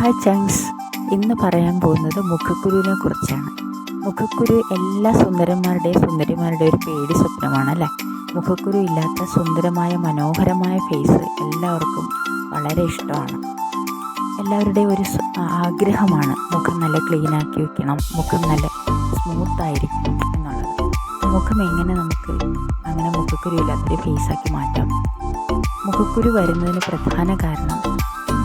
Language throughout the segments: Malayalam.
ഹായ് ചങ്സ്, ഇന്ന് പറയാൻ പോകുന്നത് മുഖക്കുരുവിനെ കുറിച്ചാണ്. മുഖക്കുരു എല്ലാ സുന്ദരിമാരുടെയും ഒരു പേടി സ്വപ്നമാണ് അല്ലേ. മുഖക്കുരു ഇല്ലാത്ത സുന്ദരമായ മനോഹരമായ ഫേസ് എല്ലാവർക്കും വളരെ ഇഷ്ടമാണ്. എല്ലാവരുടെയും ഒരു ആഗ്രഹമാണ് മുഖം നല്ല ക്ലീനാക്കി വെക്കണം, മുഖം നല്ല സ്മൂത്തായിരിക്കണം എന്നുള്ളത്. മുഖം എങ്ങനെ നമുക്ക് അങ്ങനെ മുഖക്കുരു ഇല്ലാത്തൊരു ഫേസാക്കി മാറ്റാം? മുഖക്കുരു വരുന്നതിന് പ്രധാന കാരണം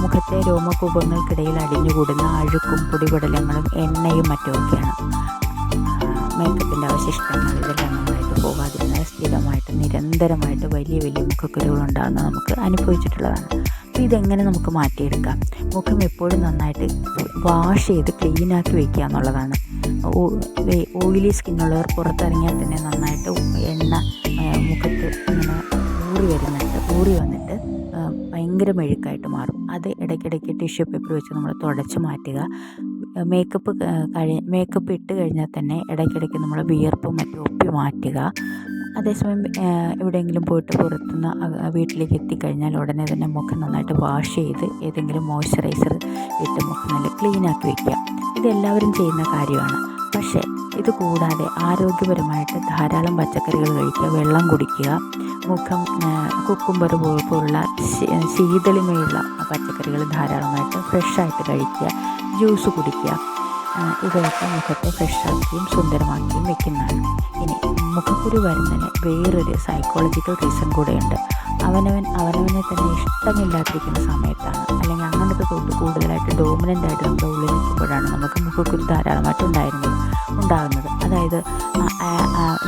മുഖത്തെ രോമകൂപങ്ങൾക്കിടയിൽ അടിഞ്ഞുകൂടുന്ന അഴുക്കും പൊടിപടലങ്ങളും എണ്ണയും മറ്റുമൊക്കെയാണ്. മേക്കപ്പിൻ്റെ അവശിഷ്ടങ്ങൾ ഇതെല്ലാം നന്നായിട്ട് പോകാതിരുന്നാൽ സ്ഥിരമായിട്ട് നിരന്തരമായിട്ട് വലിയ വലിയ മുഖക്കുരുകൾ ഉണ്ടാകുന്നത് നമുക്ക് അനുഭവിച്ചിട്ടുള്ളതാണ്. അപ്പോൾ ഇതെങ്ങനെ നമുക്ക് മാറ്റിയെടുക്കാം? മുഖം എപ്പോഴും നന്നായിട്ട് വാഷ് ചെയ്ത് ക്ലീനാക്കി വയ്ക്കുക എന്നുള്ളതാണ്. ഓയിലി സ്കിന്നുള്ളവർ പുറത്തിറങ്ങിയാൽ തന്നെ നന്നായിട്ട് എണ്ണ മുഖത്ത് ഇങ്ങനെ ഊറി വന്നിട്ട് ഭയങ്കര മെഴുക്കായിട്ട് മാറും. അത് ഇടയ്ക്കിടയ്ക്ക് ടിഷ്യൂ പേപ്പർ വെച്ച് നമ്മൾ തുടച്ച് മാറ്റുക. മേക്കപ്പ് ഇട്ട് കഴിഞ്ഞാൽ തന്നെ ഇടയ്ക്കിടയ്ക്ക് നമ്മൾ വിയർപ്പും മറ്റും ഒപ്പി മാറ്റുക. അതേസമയം എവിടെയെങ്കിലും പോയിട്ട് പുറത്തുനിന്ന് വീട്ടിലേക്ക് എത്തിക്കഴിഞ്ഞാൽ ഉടനെ തന്നെ മുഖം നന്നായിട്ട് വാഷ് ചെയ്ത് ഏതെങ്കിലും മോയ്സ്ചറൈസർ ഇട്ട് മുഖം നല്ല ക്ലീനാക്കി വയ്ക്കുക. ഇതെല്ലാവരും ചെയ്യുന്ന കാര്യമാണ്. പക്ഷേ ഇത് കൂടാതെ ആരോഗ്യപരമായിട്ട് ധാരാളം പച്ചക്കറികൾ കഴിക്കുക, വെള്ളം കുടിക്കുക, മുഖം കുക്കുംബർ പോലുള്ള ശീതളിമയുള്ള പച്ചക്കറികൾ ധാരാളമായിട്ട് ഫ്രഷായിട്ട് കഴിക്കുക, ജ്യൂസ് കുടിക്കുക. ഇവയൊക്കെ മുഖത്തെ ഫ്രഷാക്കിയും സുന്ദരമാക്കിയും വെക്കുന്നതാണ്. ഇനി മുഖക്കുരു വരുന്നതിന് വേറൊരു സൈക്കോളജിക്കൽ റീസൺ കൂടെയുണ്ട്. അവനവനെ തന്നെ ഇഷ്ടമില്ലാതിരിക്കുന്ന സമയത്താണ്, അല്ലെങ്കിൽ അങ്ങനത്തെ തൊട്ട് കൂടുതലായിട്ട് ഡോമിനൻ്റായിട്ട് നമ്മുടെ ഉള്ളിൽ നിൽക്കുമ്പോഴാണ് നമുക്ക് മുഖക്കുരു ധാരാളമായിട്ട് ഉണ്ടാകുന്നത്. അതായത്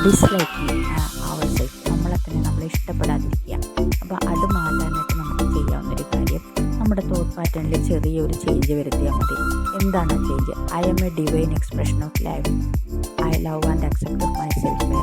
ഡിസ്ലൈക്കിങ് ourselves, നമ്മളെ തന്നെ നമ്മളെ ഇഷ്ടപ്പെടാതിരിക്കുക. അപ്പോൾ അത് മാറ്റാനായിട്ട് നമുക്ക് ചെയ്യാവുന്നൊരു കാര്യം നമ്മുടെ തോട്ട് പാറ്റേണിൽ ചെറിയൊരു ചേഞ്ച് വരുത്തിയാൽ മതി. എന്താണ് change? I M A divine expression of life. I love and accept of my self.